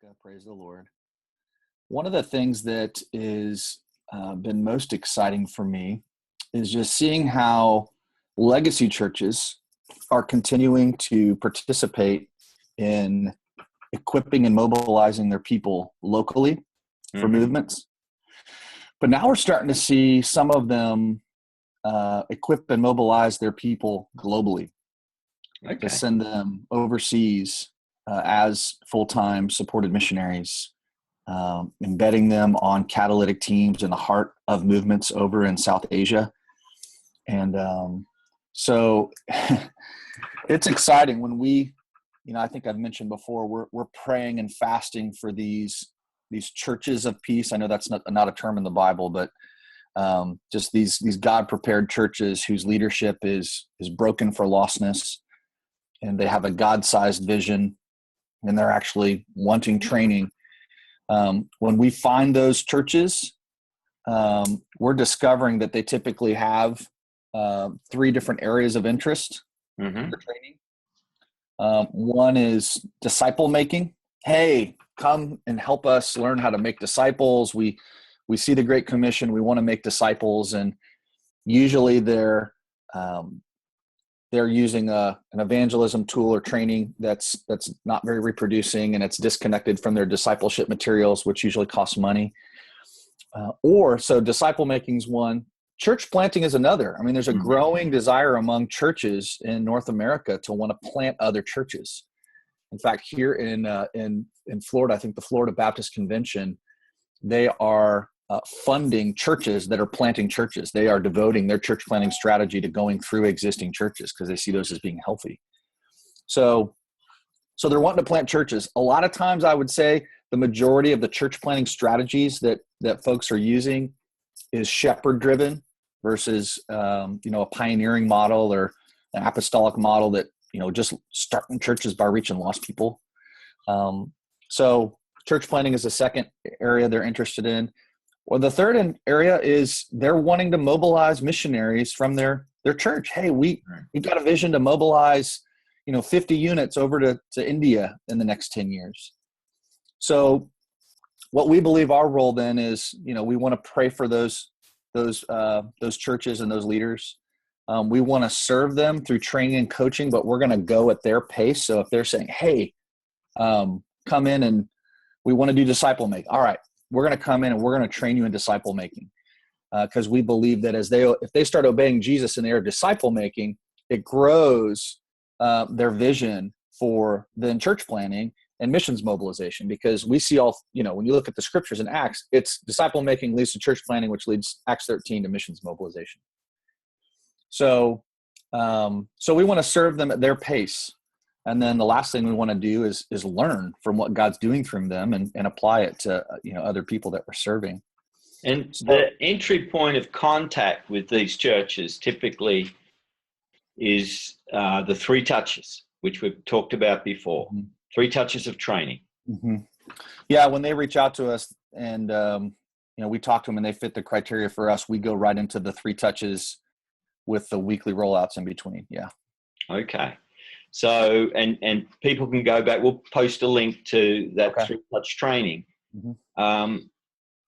America. Praise the Lord. One of the things that is been most exciting for me is just seeing how legacy churches are continuing to participate in equipping and mobilizing their people locally for movements. But now we're starting to see some of them equip and mobilize their people globally to send them overseas as full-time supported missionaries, embedding them on catalytic teams in the heart of movements over in South Asia. And so it's exciting when we, I think I've mentioned before, we're praying and fasting for these churches of peace. I know that's not a term in the Bible, but just these God-prepared churches whose leadership is broken for lostness, and they have a God-sized vision, and they're actually wanting training. When we find those churches, we're discovering that they typically have 3 different areas of interest for training. One is disciple making. Hey, come and help us learn how to make disciples. We see the Great Commission. We want to make disciples, and usually they're using an evangelism tool or training that's not very reproducing, and it's disconnected from their discipleship materials, which usually costs money. So disciple making is one. Church planting is another. I mean, there's a growing desire among churches in North America to want to plant other churches. In fact, here in Florida, I think the Florida Baptist Convention, they are funding churches that are planting churches. They are devoting their church planting strategy to going through existing churches because they see those as being healthy. So they're wanting to plant churches. A lot of times I would say the majority of the church planting strategies that folks are using is shepherd driven versus, a pioneering model or an apostolic model that, just starting churches by reaching lost people. So church planting is the second area they're interested in. Well, the third area is they're wanting to mobilize missionaries from their church. Hey, we've got a vision to mobilize, 50 units over to India in the next 10 years. So what we believe our role then is, we want to pray for those churches and those leaders. We want to serve them through training and coaching, but we're going to go at their pace. So if they're saying, hey, come in and we want to do disciple making. All right, we're going to come in and we're going to train you in disciple making. Because we believe that if they start obeying Jesus in their disciple making, it grows their vision for then church planning and missions mobilization. Because we see when you look at the scriptures in Acts, it's disciple making leads to church planning, which leads Acts 13 to missions mobilization. So we want to serve them at their pace. And then the last thing we want to do is learn from what God's doing from them and apply it to, other people that we're serving. And the entry point of contact with these churches typically is the 3 touches, which we've talked about before. 3 touches of training. Yeah, when they reach out to us and, we talk to them and they fit the criteria for us, we go right into the 3 touches with the weekly rollouts in between. Yeah. Okay. So, and people can go back. We'll post a link to that 3-touch training.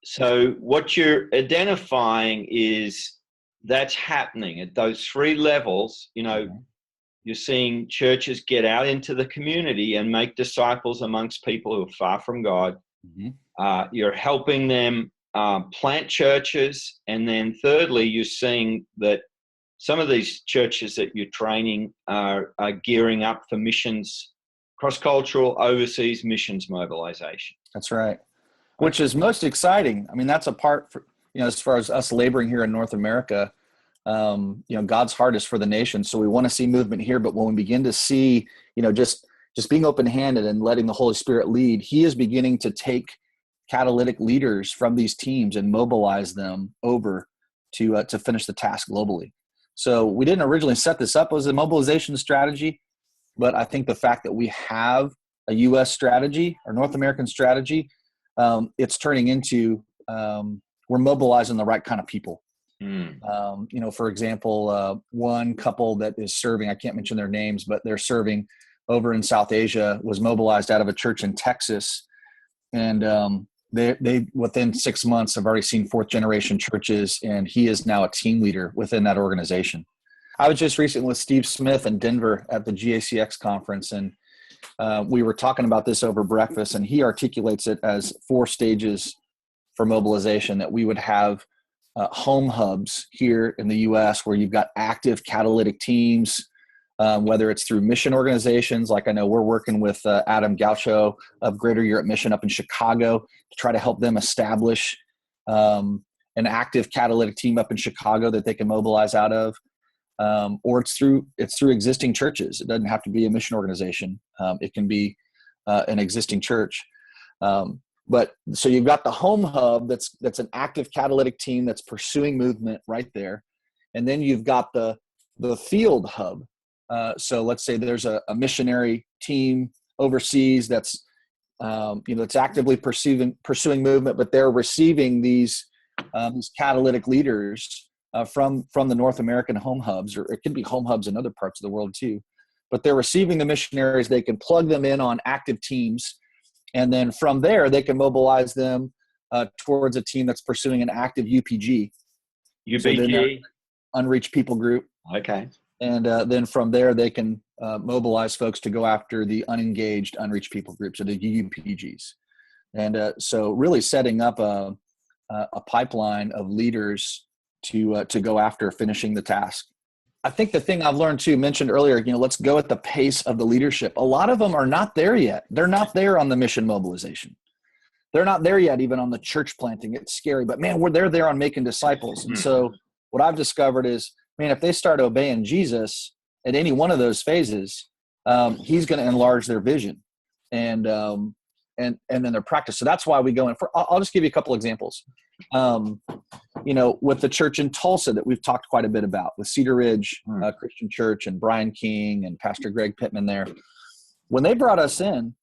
So what you're identifying is that's happening at those 3 levels. You're seeing churches get out into the community and make disciples amongst people who are far from God. You're helping them plant churches. And then thirdly, you're seeing that some of these churches that you're training are gearing up for missions, cross-cultural overseas missions mobilization. That's right. Which is most exciting. I mean, that's a part for, as far as us laboring here in North America, God's heart is for the nation. So we want to see movement here, but when we begin to see, just being open-handed and letting the Holy Spirit lead, he is beginning to take catalytic leaders from these teams and mobilize them over to finish the task globally. So we didn't originally set this up as a mobilization strategy, but I think the fact that we have a U.S. strategy or North American strategy, it's turning into we're mobilizing the right kind of people. For example, one couple that is serving, I can't mention their names, but they're serving over in South Asia, was mobilized out of a church in Texas And they within 6 months have already seen 4th generation churches, and he is now a team leader within that organization. I was just recently with Steve Smith in Denver at the GACX conference, and we were talking about this over breakfast, and he articulates it as 4 stages for mobilization, that we would have home hubs here in the U.S. where you've got active catalytic teams, whether it's through mission organizations. Like I know we're working with Adam Gaucho of Greater Europe Mission up in Chicago to try to help them establish an active catalytic team up in Chicago that they can mobilize out of. Or it's through existing churches. It doesn't have to be a mission organization. It can be an existing church. But so you've got the home hub that's an active catalytic team that's pursuing movement right there, and then you've got the field hub. So let's say there's a missionary team overseas that's that's actively pursuing movement, but they're receiving these catalytic leaders from the North American home hubs, or it can be home hubs in other parts of the world too. But they're receiving the missionaries. They can plug them in on active teams, and then from there they can mobilize them towards a team that's pursuing an active UPG. UPG, so unreached people group. Okay. And then from there they can mobilize folks to go after the unengaged, unreached people groups, or the UPGs. And so really setting up a pipeline of leaders to go after finishing the task. I think the thing I've learned too, mentioned earlier, let's go at the pace of the leadership. A lot of them are not there yet. They're not there on the mission mobilization. They're not there yet even on the church planting. It's scary, but man, they're there on making disciples. And so what I've discovered is, man, if they start obeying Jesus at any one of those phases, he's going to enlarge their vision and then their practice. So that's why we go in. I'll just give you a couple examples. With the church in Tulsa that we've talked quite a bit about, with Cedar Ridge Christian Church and Brian King and Pastor Greg Pittman there. When they brought us in,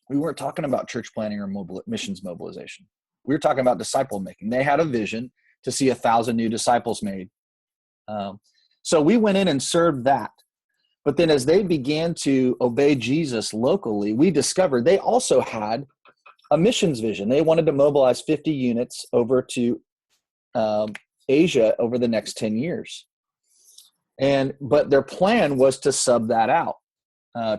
we weren't talking about church planting or missions mobilization. We were talking about disciple making. They had a vision to see 1,000 new disciples made. So we went in and served that. But then as they began to obey Jesus locally, we discovered they also had a missions vision. They wanted to mobilize 50 units over to Asia over the next 10 years. But their plan was to sub that out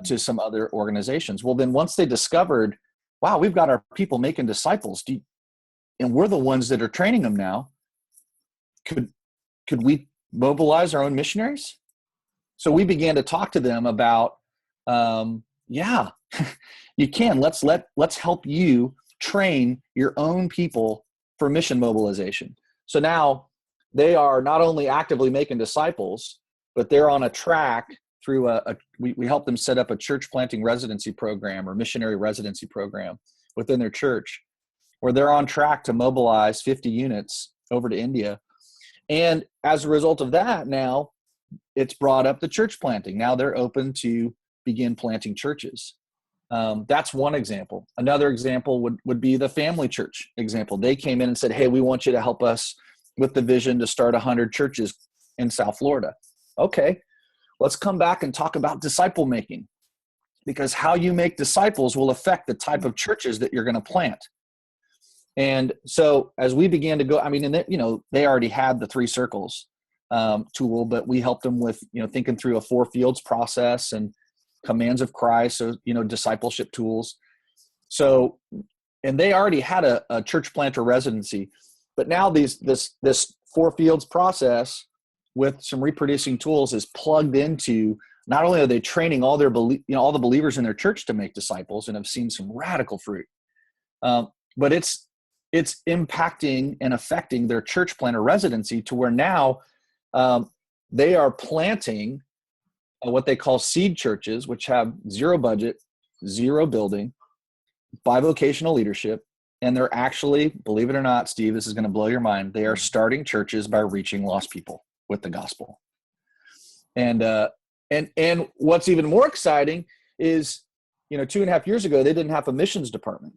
to some other organizations. Well, then once they discovered, wow, we've got our people making disciples, and we're the ones that are training them now, could we mobilize our own missionaries? So we began to talk to them about, yeah, you can. Let's help you train your own people for mission mobilization. So now they are not only actively making disciples, but they're on a track through we help them set up a church planting residency program or missionary residency program within their church, where they're on track to mobilize 50 units over to India. And as a result of that, now it's brought up the church planting. Now they're open to begin planting churches. That's one example. Another example would be the family church example. They came in and said, hey, we want you to help us with the vision to start 100 churches in South Florida. Okay, let's come back and talk about disciple making, because how you make disciples will affect the type of churches that you're going to plant. And so as we began to go, they already had the 3 circles tool, but we helped them with, thinking through a 4 fields process and commands of Christ. So, discipleship tools. So, and they already had a church planter residency, but now this 4 fields process with some reproducing tools is plugged into, not only are they training all their all the believers in their church to make disciples and have seen some radical fruit, but it's impacting and affecting their church planter residency to where now they are planting what they call seed churches, which have 0 budget, 0 building, bivocational leadership. And they're actually, believe it or not, Steve, this is going to blow your mind, they are starting churches by reaching lost people with the gospel. And what's even more exciting is, 2.5 years ago, they didn't have a missions department.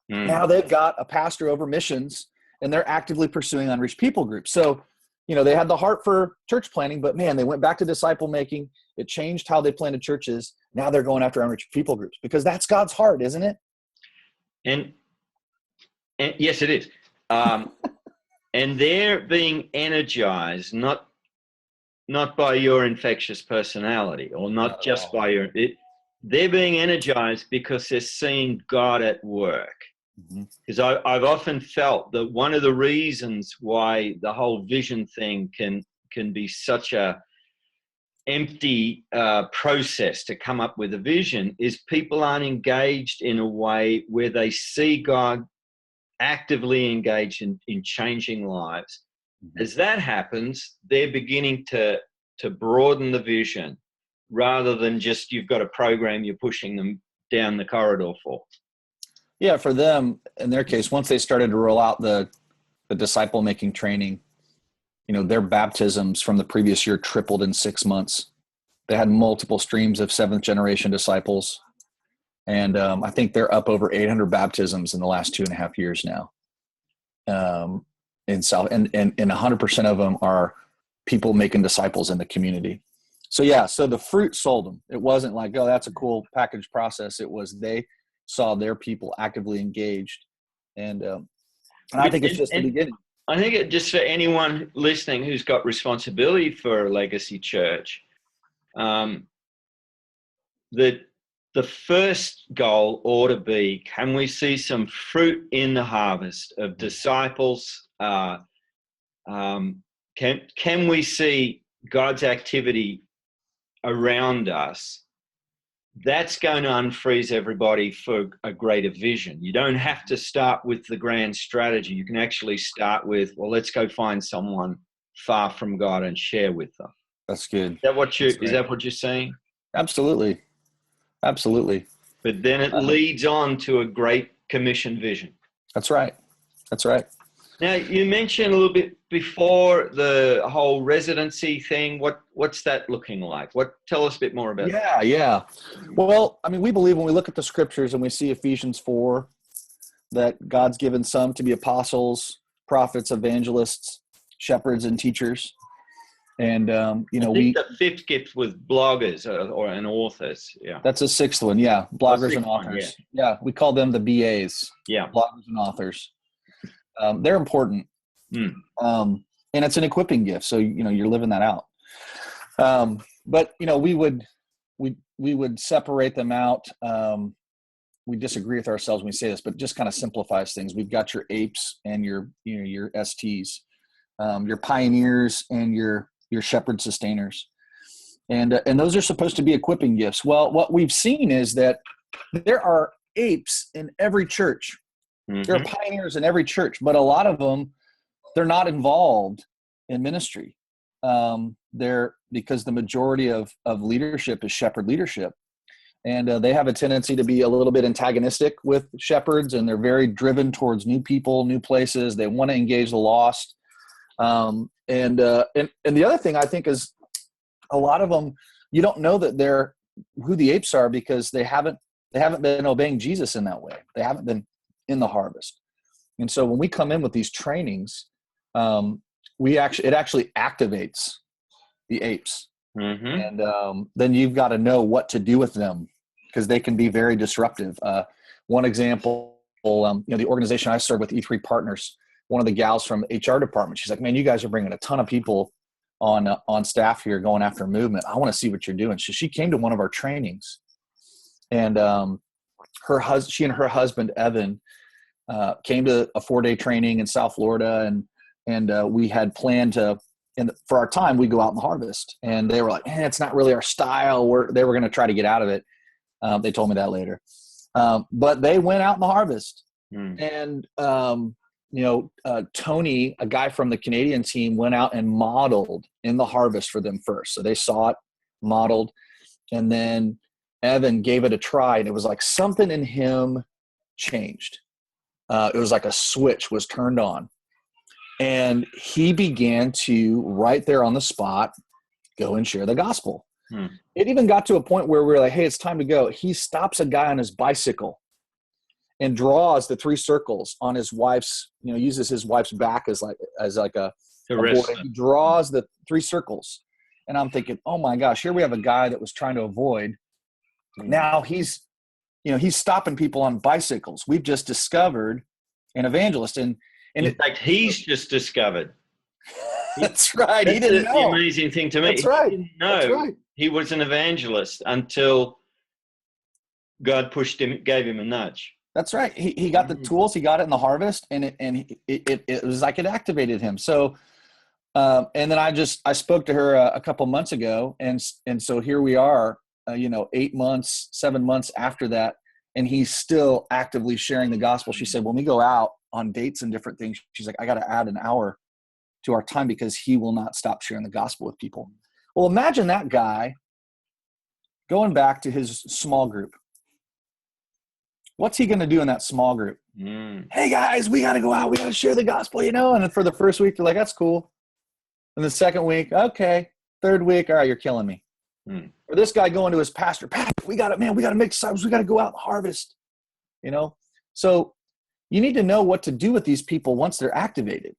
Now they've got a pastor over missions, and they're actively pursuing unreached people groups. So, they had the heart for church planting, but man, they went back to disciple making. It changed how they planted churches. Now they're going after unreached people groups, because that's God's heart, isn't it? And And yes, it is. And they're being energized, not by your infectious personality, or not just by your. They're being energized because they're seeing God at work. Because I've often felt that one of the reasons why the whole vision thing can be such a empty process to come up with a vision is people aren't engaged in a way where they see God actively engaged in changing lives. As that happens, they're beginning to broaden the vision rather than just you've got a program you're pushing them down the corridor for. Yeah, for them, in their case, once they started to roll out the disciple-making training, their baptisms from the previous year tripled in 6 months. They had multiple streams of seventh-generation disciples. And I think they're up over 800 baptisms in the last 2.5 years now. And 100% of them are people making disciples in the community. So yeah, so the fruit sold them. It wasn't like, oh, that's a cool package process. It was they saw their people actively engaged. And I think it's just the beginning. I think it just for anyone listening who's got responsibility for a legacy church, that the first goal ought to be, can we see some fruit in the harvest of disciples? Can we see God's activity around us? That's going to unfreeze everybody for a greater vision. You don't have to start with the grand strategy. You can actually start with, well, let's go find someone far from God and share with them. That's good. Is that what you're saying? Absolutely. Absolutely. But then it leads on to a great commission vision. That's right. That's right. Now, you mentioned a little bit before the whole residency thing. What's that looking like? Tell us a bit more about that. Yeah. Well, I mean, we believe when we look at the scriptures and we see Ephesians 4, that God's given some to be apostles, prophets, evangelists, shepherds, and teachers. And, I think the fifth gift was bloggers and authors. Yeah. That's a sixth one. Yeah. Bloggers and authors. Yeah. We call them the BAs. Yeah. Bloggers and authors. They're important. And it's an equipping gift. So, you're living that out. But, we would separate them out. We disagree with ourselves when we say this, but just kind of simplifies things. We've got your apes and your STs, your pioneers and your shepherd sustainers. And those are supposed to be equipping gifts. Well, what we've seen is that there are apes in every church. There are pioneers in every church, but a lot of them, they're not involved in ministry. Because the majority of leadership is shepherd leadership. And they have a tendency to be a little bit antagonistic with shepherds, and they're very driven towards new people, new places. They want to engage the lost. And the other thing I think is a lot of them, you don't know that they're who the apes are because they haven't been obeying Jesus in that way. They haven't been in the harvest. And so when we come in with these trainings, it actually activates the apes. And then you've got to know what to do with them because they can be very disruptive. One example, the organization I serve with, E3 Partners, one of the gals from HR department, she's like, man, you guys are bringing a ton of people on staff here going after movement. I want to see what you're doing. So she came to one of our trainings, and she and her husband, Evan, came to a 4-day training in South Florida, and we had planned to, for our time, we go out in the harvest. And they were like, it's not really our style. They were going to try to get out of it. They told me that later. But they went out in the harvest. And, Tony, a guy from the Canadian team, went out and modeled in the harvest for them first. So they saw it, modeled, and then Evan gave it a try. And it was like something in him changed. It was like a switch was turned on. And he began to, right there on the spot, go and share the gospel. It even got to a point where we were like, hey, it's time to go. He stops a guy on his bicycle and draws the 3 circles on his wife's, uses his wife's back as like a board. He draws the 3 circles. And I'm thinking, oh my gosh, here we have a guy that was trying to avoid. Now he's stopping people on bicycles. We've just discovered an evangelist. And in fact, he's just discovered. That's right. He didn't know. The amazing thing to me. That's right. He didn't know he was an evangelist until God pushed him, gave him a nudge. That's right. He got the tools. He got it in the harvest, and it was like it activated him. So, and then I spoke to her a couple months ago, and so here we are, 8 months, 7 months after that, and he's still actively sharing the gospel. She said, when we go out on dates and different things, she's like, I got to add an hour to our time because he will not stop sharing the gospel with people. Well, imagine that guy going back to his small group. What's he going to do in that small group? Hey guys, we got to go out. We got to share the gospel, And then for the first week, they're like, that's cool. And the second week, okay. Third week, all right, you're killing me. Or this guy going to his pastor, we got to make disciples. We got to go out and harvest, So you need to know what to do with these people once they're activated.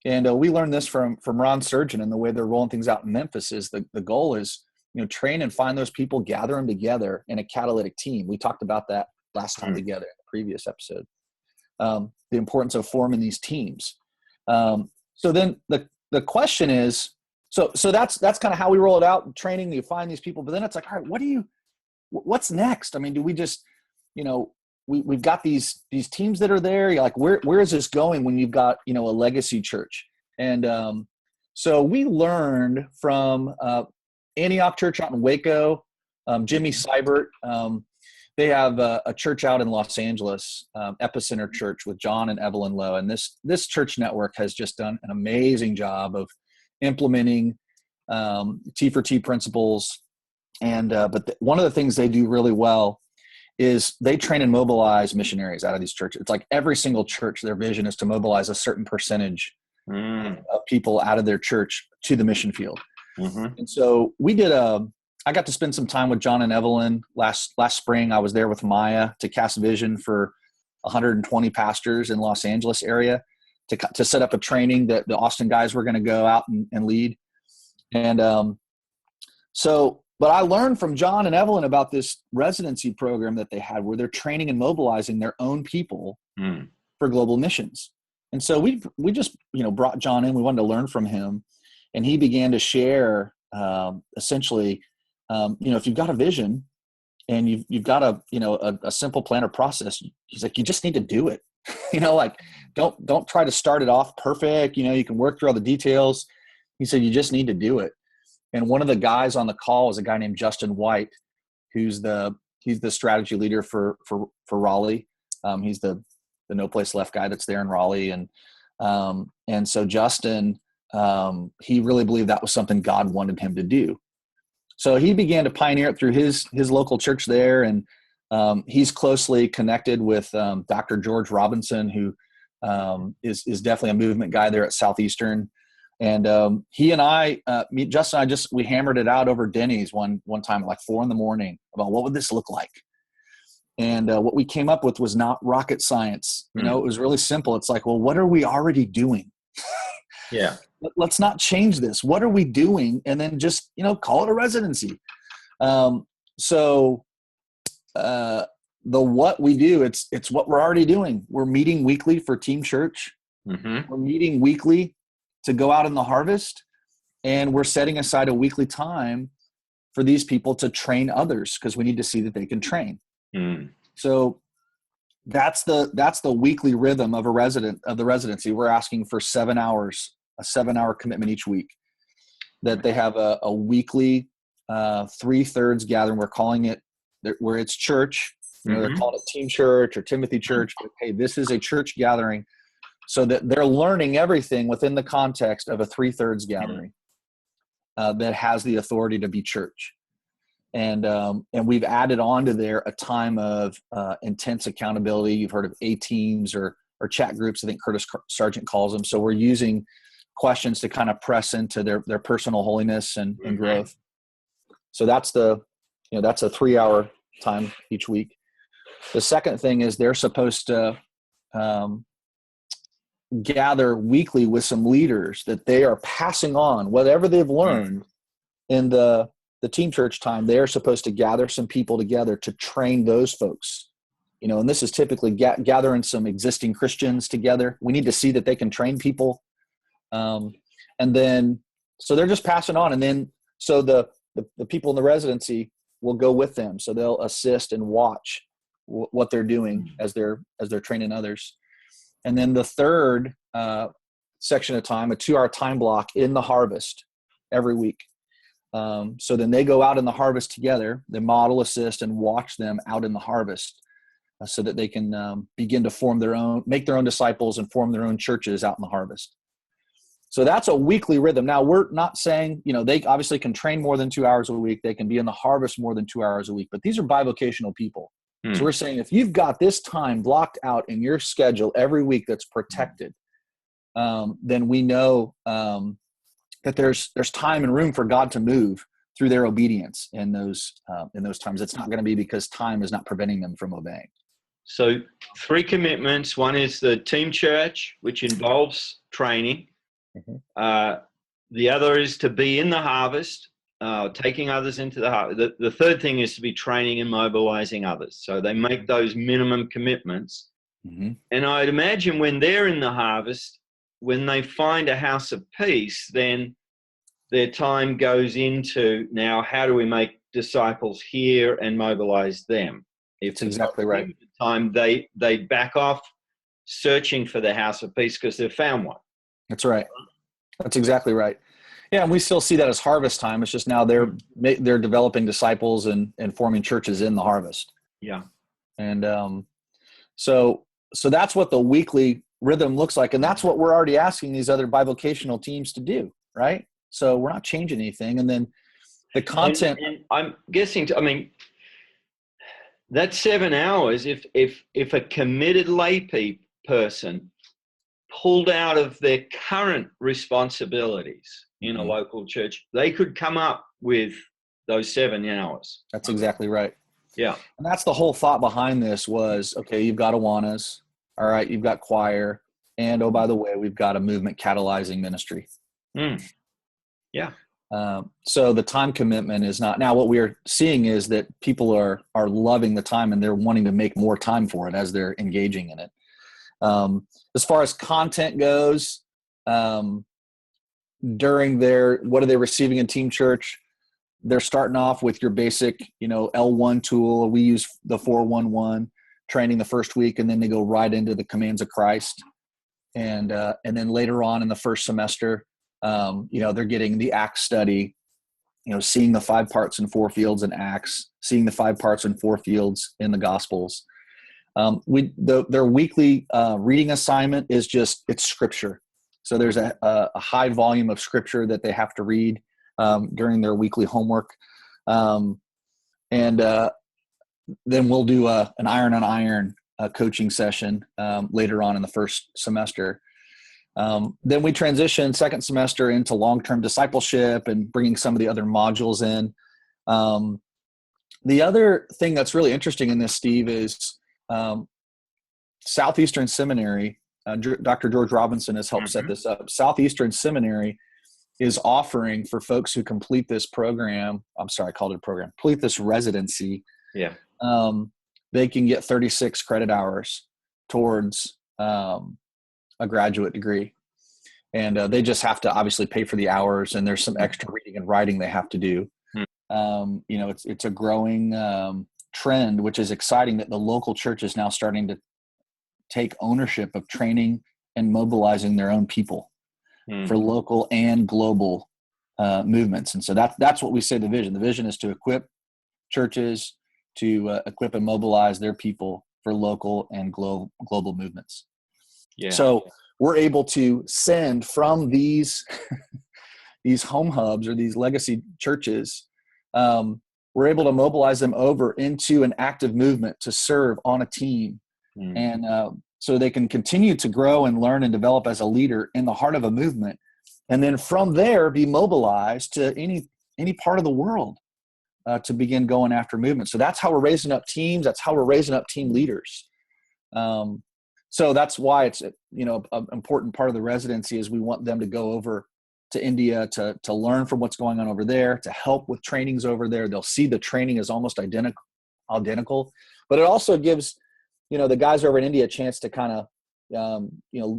And we learned this from Ron Surgeon and the way they're rolling things out in Memphis is the goal is, train and find those people, gather them together in a catalytic team. We talked about that last time together in the previous episode. The importance of forming these teams. So then the question is, so that's kind of how we roll it out, training, you find these people, but then it's like, all right, what's next? I mean, do we just, we've got these teams that are there. You're like, where is this going when you've got, a legacy church? And so we learned from Antioch Church out in Waco, Jimmy Seibert. They have a church out in Los Angeles, Epicenter Church with John and Evelyn Lowe. And this church network has just done an amazing job of implementing T4T principles. And but one of the things they do really well is they train and mobilize missionaries out of these churches. It's like every single church, their vision is to mobilize a certain percentage of people out of their church to the mission field. And so we did I got to spend some time with John and Evelyn last spring. I was there with Maya to cast vision for 120 pastors in Los Angeles area to set up a training that the Austin guys were going to go out and lead. And but I learned from John and Evelyn about this residency program that they had where they're training and mobilizing their own people for global missions. And so we just, brought John in. We wanted to learn from him. And he began to share essentially, if you've got a vision and you've got a simple plan or process, he's like, you just need to do it. Don't try to start it off perfect. You can work through all the details. He said, you just need to do it. And one of the guys on the call was a guy named Justin White, he's the strategy leader for Raleigh. He's the NoPlaceLeft guy that's there in Raleigh. And so Justin, he really believed that was something God wanted him to do. So he began to pioneer it through his local church there. And he's closely connected with Dr. George Robinson, who is definitely a movement guy there at Southeastern. And he and I, Justin and I we hammered it out over Denny's one time at like 4 a.m. about what would this look like. And what we came up with was not rocket science. It was really simple. It's like, well, what are we already doing? Yeah. Let's not change this. What are we doing? And then just, call it a residency. So the what we do, it's what we're already doing. We're meeting weekly for Team Church. We're meeting weekly to go out in the harvest. And we're setting aside a weekly time for these people to train others because we need to see that they can train. So that's the weekly rhythm of the residency. We're asking for 7 hours, a 7-hour commitment each week, that they have a weekly 3/3 gathering. We're calling it where it's church. They're calling it Team Church or Timothy Church. But, hey, this is a church gathering, so that they're learning everything within the context of a 3/3 gathering that has the authority to be church. And we've added on to there a time of intense accountability. You've heard of A teams or chat groups. I think Curtis Sargent calls them. So we're using questions to kind of press into their personal holiness and growth. So that's that's a 3-hour time each week. The second thing is they're supposed to gather weekly with some leaders that they are passing on whatever they've learned in the Team Church time. They're supposed to gather some people together to train those folks and this is typically gathering some existing Christians together. We need to see that they can train people. And then, so they're just passing on. And then, so the people in the residency will go with them. So they'll assist and watch what they're doing as they're training others. And then the third section of time, a 2-hour time block in the harvest every week. So then they go out in the harvest together, they model, assist, and watch them out in the harvest so that they can begin to make their own disciples and form their own churches out in the harvest. So that's a weekly rhythm. Now, we're not saying, they obviously can train more than 2 hours a week. They can be in the harvest more than 2 hours a week, but these are bivocational people. So we're saying if you've got this time blocked out in your schedule every week that's protected, then we know that there's time and room for God to move through their obedience in those times. It's not going to be because time is not preventing them from obeying. So 3 commitments. One is the team church, which involves training. The other is to be in the harvest, taking others into the harvest. The third thing is to be training and mobilizing others. So they make those minimum commitments. And I'd imagine when they're in the harvest, when they find a house of peace, then their time goes into, now, how do we make disciples here and mobilize them? That's exactly right. Time they back off searching for the house of peace because they've found one. That's right. That's exactly right. Yeah, and we still see that as harvest time. It's just now they're developing disciples and forming churches in the harvest. Yeah. And so that's what the weekly rhythm looks like. And that's what we're already asking these other bivocational teams to do, right? So we're not changing anything. And then the content. And I'm guessing, that's 7 hours. If a committed lay person pulled out of their current responsibilities in a local church, they could come up with those 7 hours. That's exactly right. Yeah. And that's the whole thought behind this was, okay, you've got Awanas. All right, you've got choir. And, oh, by the way, we've got a movement catalyzing ministry. Yeah. So the time commitment is not, now what we're seeing is that people are loving the time and they're wanting to make more time for it as they're engaging in it. As far as content goes, during what are they receiving in team church? They're starting off with your basic, L1 tool. We use the 411 training the first week, and then they go right into the commands of Christ. And then later on in the first semester, they're getting the Acts study, seeing the 5 parts and 4 fields in Acts, seeing the 5 parts and 4 fields in the Gospels. Their weekly reading assignment is it's scripture. So there's a high volume of scripture that they have to read during their weekly homework. Then we'll do an iron on iron coaching session later on in the first semester. Then we transition second semester into long-term discipleship and bringing some of the other modules in. The other thing that's really interesting in this, Steve, is Southeastern Seminary. Dr. George Robinson has helped set this up. Southeastern Seminary is offering for folks who complete this program. I'm sorry, I called it a program. Complete this residency. Yeah. They can get 36 credit hours towards a graduate degree. And they just have to obviously pay for the hours, and there's some extra reading and writing they have to do. It's a growing trend, which is exciting, that the local church is now starting to take ownership of training and mobilizing their own people for local and global movements. And so that's what we say the vision. The vision is to equip churches to equip and mobilize their people for local and global movements. Yeah. So we're able to send from these these home hubs or these legacy churches, we're able to mobilize them over into an active movement to serve on a team. And so they can continue to grow and learn and develop as a leader in the heart of a movement. And then from there, be mobilized to any part of the world to begin going after movement. So that's how we're raising up teams. That's how we're raising up team leaders. So that's why it's, an important part of the residency is we want them to go over to India to learn from what's going on over there, to help with trainings over there. They'll see the training is almost identical, but it also gives the guys over in India a chance to kind of,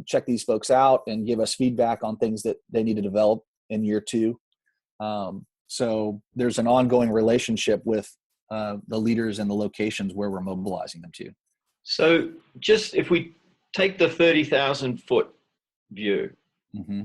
check these folks out and give us feedback on things that they need to develop in year 2. So there's an ongoing relationship with the leaders and the locations where we're mobilizing them to. So just if we take the 30,000 foot view, Mm-hmm.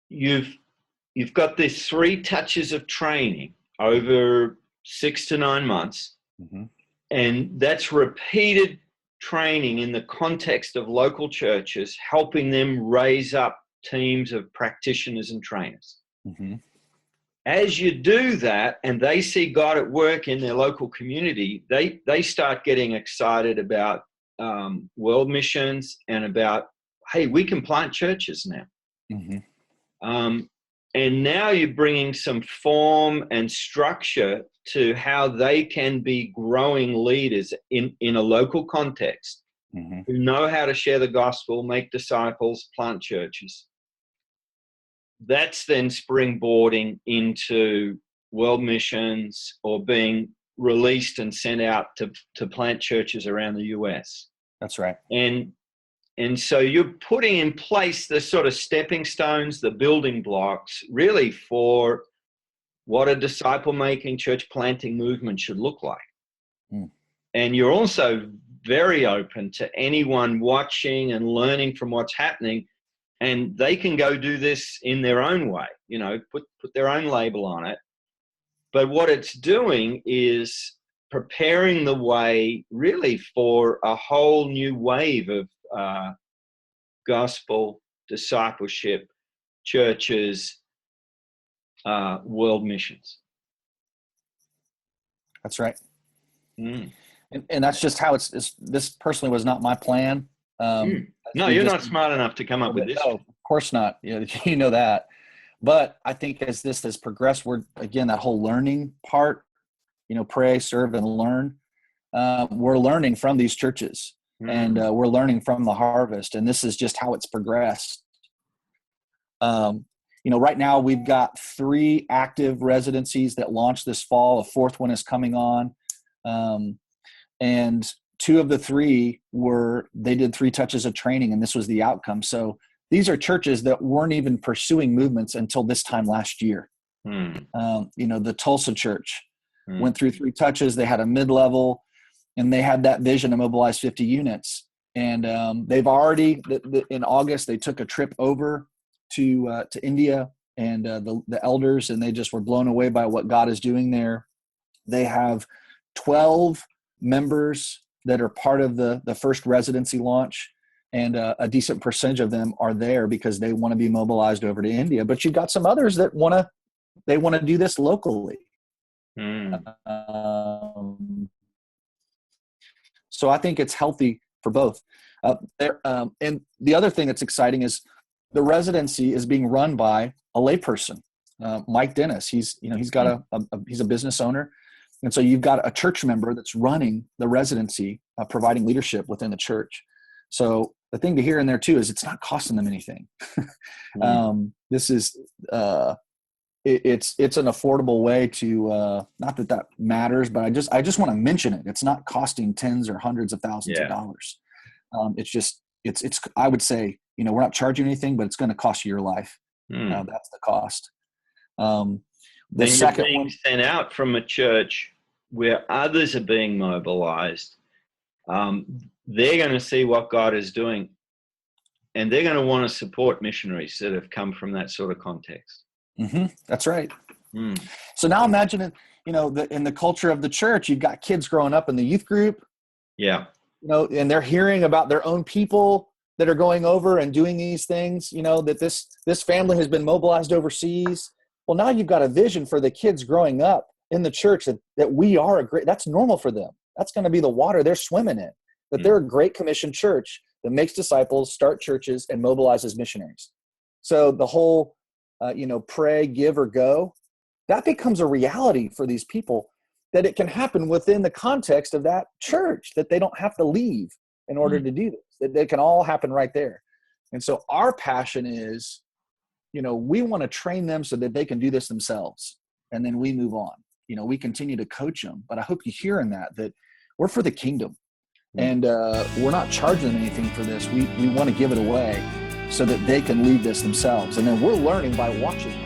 you've got these 3 touches of training over 6 to 9 months. Mm-hmm. And that's repeated training in the context of local churches, helping them raise up teams of practitioners and trainers. Mm-hmm. As you do that and they see God at work in their local community, they start getting excited about world missions and about, hey, we can plant churches now. Mm-hmm. And now you're bringing some form and structure to how they can be growing leaders in a local context, Mm-hmm. who know how to share the gospel, make disciples, plant churches. That's then springboarding into world missions or being released and sent out to plant churches around the US. That's right. And so you're putting in place the sort of stepping stones, the building blocks, really for what a disciple-making, church-planting movement should look like. Mm. And you're also very open to anyone watching and learning from what's happening, and they can go do this in their own way, put their own label on it. But what it's doing is preparing the way really for a whole new wave of gospel, discipleship, churches, world missions. That's right. Mm. And that's just how this personally was not my plan. No, you're not smart enough to come up with this. No, of course not. You know that. But I think as this has progressed, we're, again, that whole learning part, pray, serve, and learn. We're learning from these churches. And we're learning from the harvest, and this is just how it's progressed. Right now we've got 3 active residencies that launched this fall. A 4th one is coming on, and 2 of the 3 they did 3 touches of training, and this was the outcome. So these are churches that weren't even pursuing movements until this time last year. The Tulsa church went through 3 touches. They had a mid-level. And they had that vision to mobilize 50 units. And they've already, in August, they took a trip over to India and the elders, and they just were blown away by what God is doing there. They have 12 members that are part of the first residency launch, and a decent percentage of them are there because they want to be mobilized over to India. But you've got some others that want to do this locally. So I think it's healthy for both. And the other thing that's exciting is the residency is being run by a layperson, Mike Dennis. He's a business owner, and so you've got a church member that's running the residency, providing leadership within the church. So the thing to hear in there too is it's not costing them anything. This is it's an affordable way to not that matters, but I just want to mention it. It's not costing tens or hundreds of thousands of dollars. It's I would say, we're not charging anything, but it's going to cost you your life. That's the cost. The second being one sent out from a church where others are being mobilized. They're going to see what God is doing, and they're going to want to support missionaries that have come from that sort of context. Mm-hmm. That's right. So now imagine it, in the culture of the church, you've got kids growing up in the youth group. Yeah. And they're hearing about their own people that are going over and doing these things, that this family has been mobilized overseas. Well, now you've got a vision for the kids growing up in the church that we are that's normal for them. That's going to be the water they're swimming in, that they're a great commission church that makes disciples, start churches, and mobilizes missionaries. So the whole, pray, give, or go, that becomes a reality for these people, that it can happen within the context of that church, that they don't have to leave in order to do this, that they can all happen right there. And so our passion is, we want to train them so that they can do this themselves. And then we move on. We continue to coach them. But I hope you hear in that we're for the kingdom. And we're not charging them anything for this. We want to give it away so that they can lead this themselves. And then we're learning by watching